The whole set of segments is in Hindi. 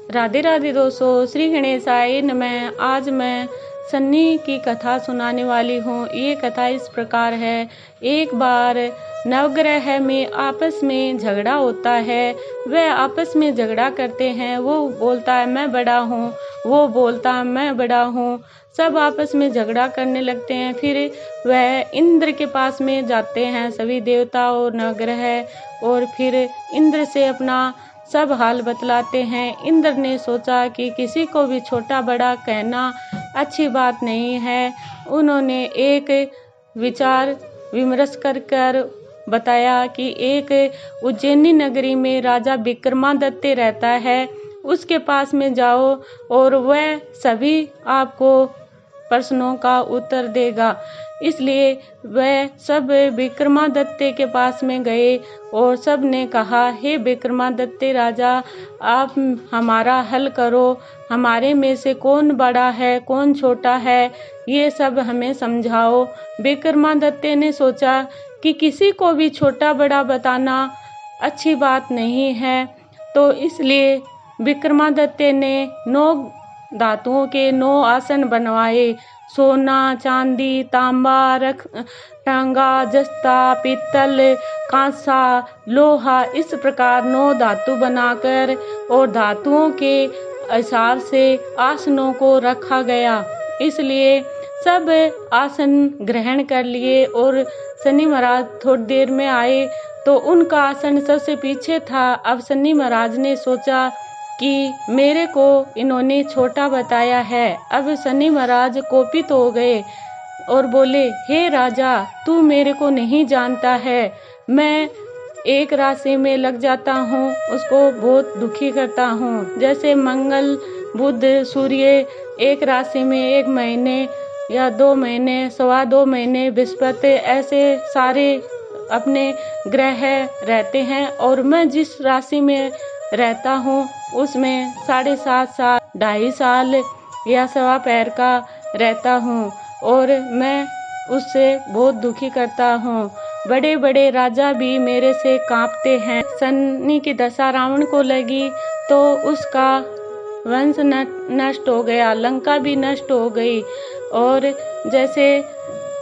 राधे राधे दोस्तों, श्री गणेशाय नमः। आज मैं सन्नी की कथा सुनाने वाली हूँ। ये कथा इस प्रकार है। एक बार नवग्रह में आपस में झगड़ा होता है। वह आपस में झगड़ा करते हैं। वो बोलता है मैं बड़ा हूँ, वो बोलता है मैं बड़ा हूँ। सब आपस में झगड़ा करने लगते हैं। फिर वह इंद्र के पास में जाते हैं, सभी देवता और नवग्रह, और फिर इंद्र से अपना सब हाल बतलाते हैं। इंद्र ने सोचा कि किसी को भी छोटा बड़ा कहना अच्छी बात नहीं है। उन्होंने एक विचार विमर्श कर बताया कि एक उज्जैनी नगरी में राजा विक्रमादित्य रहता है, उसके पास में जाओ और वह सभी आपको प्रश्नों का उत्तर देगा। इसलिए वह सब विक्रमादित्य के पास में गए और सब ने कहा, हे विक्रमादित्य राजा, आप हमारा हल करो। हमारे में से कौन बड़ा है, कौन छोटा है, ये सब हमें समझाओ। विक्रमादित्य ने सोचा कि किसी को भी छोटा बड़ा बताना अच्छी बात नहीं है, तो इसलिए विक्रमादित्य ने 9 धातुओं के 9 आसन बनवाए। सोना, चांदी, तांबा, टांगा, जस्ता, पीतल, कांसा, लोहा, इस प्रकार 9 धातु बनाकर और धातुओं के हिसाब से आसनों को रखा गया। इसलिए सब आसन ग्रहण कर लिए और शनि महाराज थोड़ी देर में आए तो उनका आसन सबसे पीछे था। अब शनि महाराज ने सोचा कि मेरे को इन्होंने छोटा बताया है। अब शनि महाराज कोपित हो गए और बोले, हे राजा, तू मेरे को नहीं जानता है। मैं एक राशि में लग जाता हूँ, उसको बहुत दुखी करता हूँ। जैसे मंगल, बुध, सूर्य एक राशि में 1 महीने या 2 महीने, 2.25 महीने, बृहस्पति, ऐसे सारे अपने ग्रह रहते हैं और मैं जिस राशि में रहता हूँ उसमें 7.5 साल, 2.5 साल या 1.25 पैर का रहता हूँ और मैं उससे बहुत दुखी करता हूँ। बड़े बड़े राजा भी मेरे से कांपते हैं। शनि की दशा रावण को लगी तो उसका वंश नष्ट हो गया, लंका भी नष्ट हो गई। और जैसे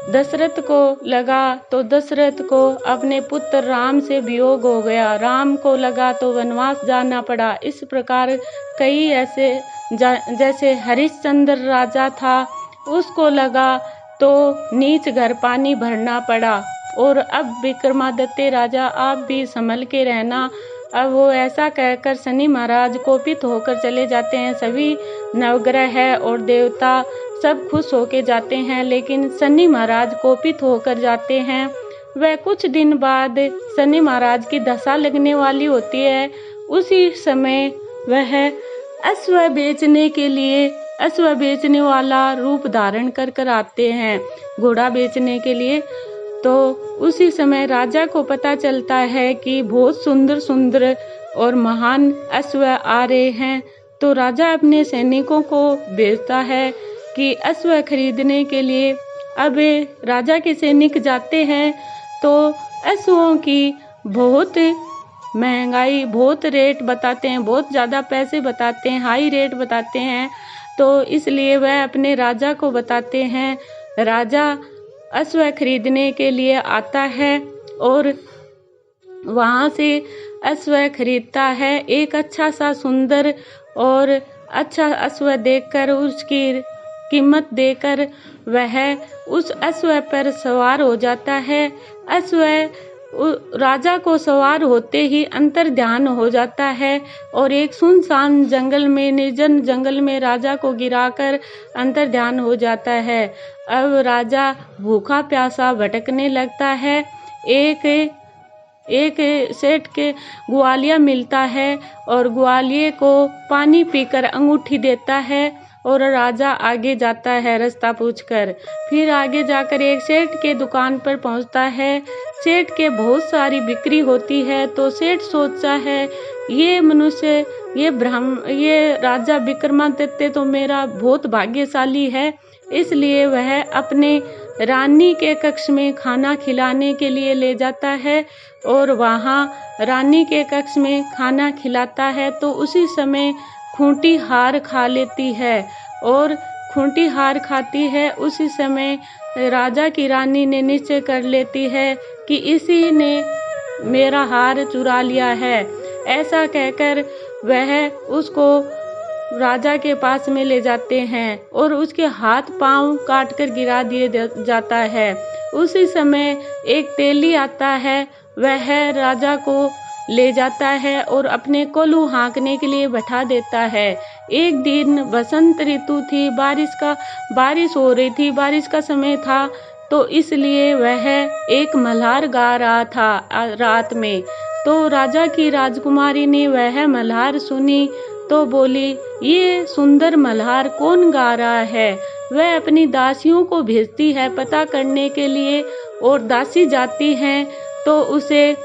दशरथ को लगा तो दशरथ को अपने पुत्र राम से वियोग हो गया, राम को लगा तो वनवास जाना पड़ा। इस प्रकार कई ऐसे, जैसे हरिश्चंद्र राजा था, उसको लगा तो नीच घर पानी भरना पड़ा। और अब विक्रमादित्य राजा, आप भी संभल के रहना। अब वो ऐसा कहकर शनि महाराज कोपित होकर चले जाते हैं। सभी नवग्रह और देवता सब खुश होके जाते हैं, लेकिन शनि महाराज कोपित होकर जाते हैं। वह कुछ दिन बाद शनि महाराज की दशा लगने वाली होती है। उसी समय वह अश्व बेचने के लिए, अश्व बेचने वाला रूप धारण कर आते हैं, घोड़ा बेचने के लिए। तो उसी समय राजा को पता चलता है कि बहुत सुंदर सुंदर और महान अश्व आ रहे हैं। तो राजा अपने सैनिकों को भेजता है कि अश्व खरीदने के लिए। अब राजा के सैनिक जाते हैं तो अश्वों की बहुत महंगाई, बहुत रेट बताते हैं, बहुत ज़्यादा पैसे बताते हैं, हाई रेट बताते हैं। तो इसलिए वह अपने राजा को बताते हैं। राजा अश्व खरीदने के लिए आता है और वहाँ से अश्व खरीदता है। एक अच्छा सा सुंदर और अच्छा अश्व देखकर, उसकी कीमत देकर वह उस अश्व पर सवार हो जाता है। अश्व राजा को सवार होते ही अंतर ध्यान हो जाता है और एक सुनसान जंगल में, निर्जन जंगल में राजा को गिराकर अंतर ध्यान हो जाता है। अब राजा भूखा प्यासा भटकने लगता है। एक सेठ के ग्वालिया मिलता है और ग्वालिये को पानी पीकर अंगूठी देता है और राजा आगे जाता है रास्ता पूछकर। फिर आगे जाकर एक सेठ के दुकान पर पहुंचता है। सेठ के बहुत सारी बिक्री होती है तो सेठ सोचता है, ये मनुष्य, ये राजा विक्रमादित्य तो मेरा बहुत भाग्यशाली है। इसलिए वह अपने रानी के कक्ष में खाना खिलाने के लिए ले जाता है और वहाँ रानी के कक्ष में खाना खिलाता है। तो उसी समय खूंटी हार खा लेती है और खूंटी हार खाती है। उसी समय राजा की रानी ने निश्चय कर लेती है कि इसी ने मेरा हार चुरा लिया है। ऐसा कहकर वह उसको राजा के पास में ले जाते हैं और उसके हाथ पांव काटकर गिरा दिए जाता है। उसी समय एक तेली आता है, वह राजा को ले जाता है और अपने कोल्हू हाँकने के लिए बैठा देता है। एक दिन बसंत ऋतु थी, बारिश हो रही थी, बारिश का समय था, तो इसलिए वह एक मल्हार गा रहा था रात में। तो राजा की राजकुमारी ने वह मल्हार सुनी तो बोली, ये सुंदर मल्हार कौन गा रहा है? वह अपनी दासियों को भेजती है पता करने के लिए और दासी जाती हैं तो उसे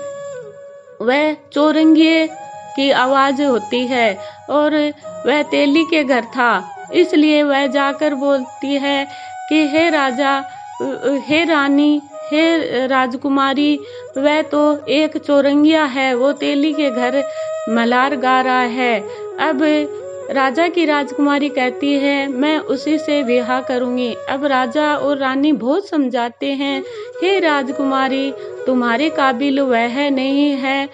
वह चौरंगिये की आवाज़ होती है और वह तेली के घर था। इसलिए वह जाकर बोलती है कि हे राजा, हे रानी, हे राजकुमारी, वह तो एक चौरंगिया है, वो तेली के घर मल्हार गा रहा है। अब राजा की राजकुमारी कहती है, मैं उसी से विवाह करूंगी। अब राजा और रानी बहुत समझाते हैं, हे राजकुमारी, तुम्हारे काबिल वह नहीं है,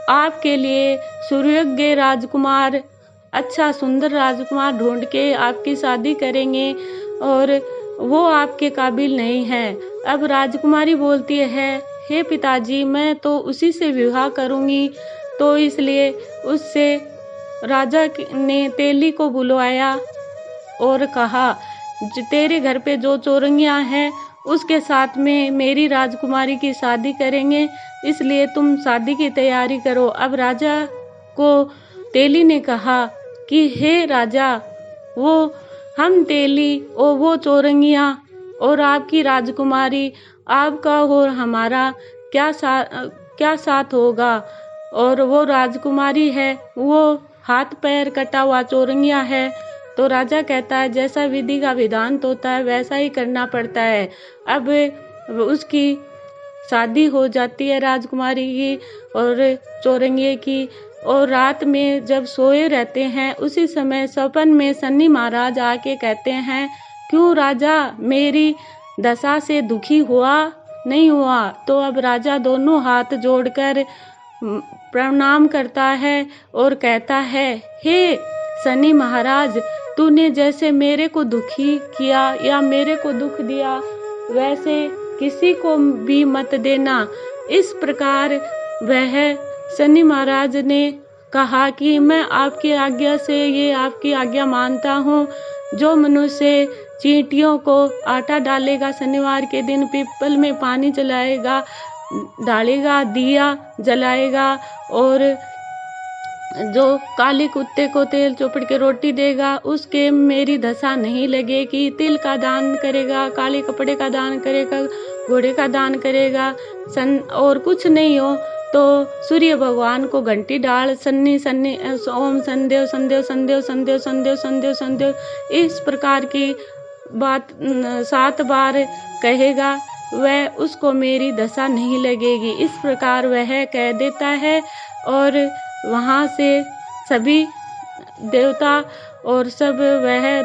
आपके लिए सुयोग्य राजकुमार, अच्छा सुंदर राजकुमार ढूंढ के आपकी शादी करेंगे और वो आपके काबिल नहीं है। अब राजकुमारी बोलती है, हे पिताजी, मैं तो उसी से विवाह करूंगी। तो इसलिए उससे राजा ने तेली को बुलवाया और कहा, तेरे घर पे जो चौरंगिया है उसके साथ में मेरी राजकुमारी की शादी करेंगे, इसलिए तुम शादी की तैयारी करो। अब राजा को तेली ने कहा कि हे राजा, वो हम तेली और वो चौरंगिया और आपकी राजकुमारी, आपका और हमारा क्या साथ होगा? और वो राजकुमारी है, वो हाथ पैर कटा हुआ चौरंगिया है। तो राजा कहता है, जैसा विधि का विधान होता है वैसा ही करना पड़ता है। अब उसकी शादी हो जाती है राजकुमारी की और चौरंगिये की। और रात में जब सोए रहते हैं उसी समय सपन में सन्नी महाराज आके कहते हैं, क्यों राजा, मेरी दशा से दुखी हुआ नहीं हुआ? तो अब राजा दोनों हाथ जोड़कर प्रणाम करता है और कहता है, हे सन्नी महाराज, तूने जैसे मेरे को दुखी किया या मेरे को दुख दिया वैसे किसी को भी मत देना। इस प्रकार वह सन्नी महाराज ने कहा कि मैं आपकी आज्ञा से ये आपकी आज्ञा मानता हूँ। जो मनुष्य चींटियों को आटा डालेगा, शनिवार के दिन पीपल में पानी डालेगा, दिया जलाएगा और जो काले कुत्ते को तेल चोपड़ के रोटी देगा उसके मेरी दशा नहीं लगेगी। तिल का दान करेगा, काले कपड़े का दान करेगा, घोड़े का दान करेगा, और कुछ नहीं हो तो सूर्य भगवान को घंटी डाल सन्नी सन्नी ओम संदेव संदेव संदेव संदेव संदेव संदेव संदेव, इस प्रकार की बात 7 बार कहेगा, वह उसको मेरी दशा नहीं लगेगी। इस प्रकार वह कह देता है और वहाँ से सभी देवता और सब वह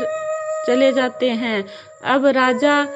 चले जाते हैं। अब राजा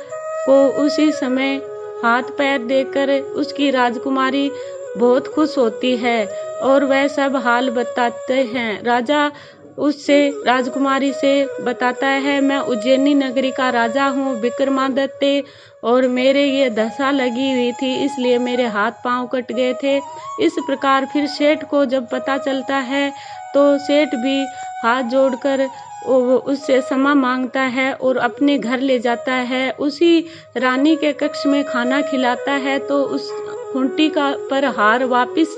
को उसी समय हाथ पैर देकर उसकी राजकुमारी बहुत खुश होती है और वह सब हाल बताते हैं। राजा उससे राजकुमारी से बताता है, मैं उज्जैनी नगरी का राजा हूँ, विक्रमादित्य, और मेरे ये दशा लगी हुई थी इसलिए मेरे हाथ पांव कट गए थे। इस प्रकार फिर सेठ को जब पता चलता है तो सेठ भी हाथ जोड़कर उससे क्षमा मांगता है और अपने घर ले जाता है। उसी रानी के कक्ष में खाना खिलाता है तो उस खूंटी पर हार वापिस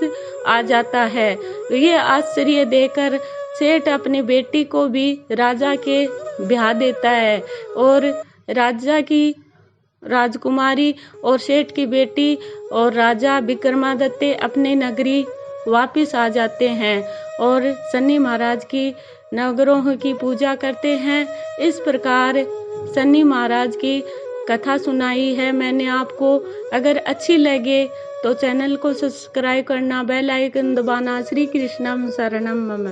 आ जाता है। ये आश्चर्य देकर सेठ अपनी बेटी को भी राजा के ब्याह देता है और राजा की राजकुमारी और सेठ की बेटी और राजा विक्रमादित्य अपने नगरी वापिस आ जाते हैं और सन्नी महाराज की नवग्रहों की पूजा करते हैं। इस प्रकार सन्नी महाराज की कथा सुनाई है मैंने आपको। अगर अच्छी लगे तो चैनल को सब्सक्राइब करना, बेल आइकन दबाना। श्री कृष्णम शरणम मम।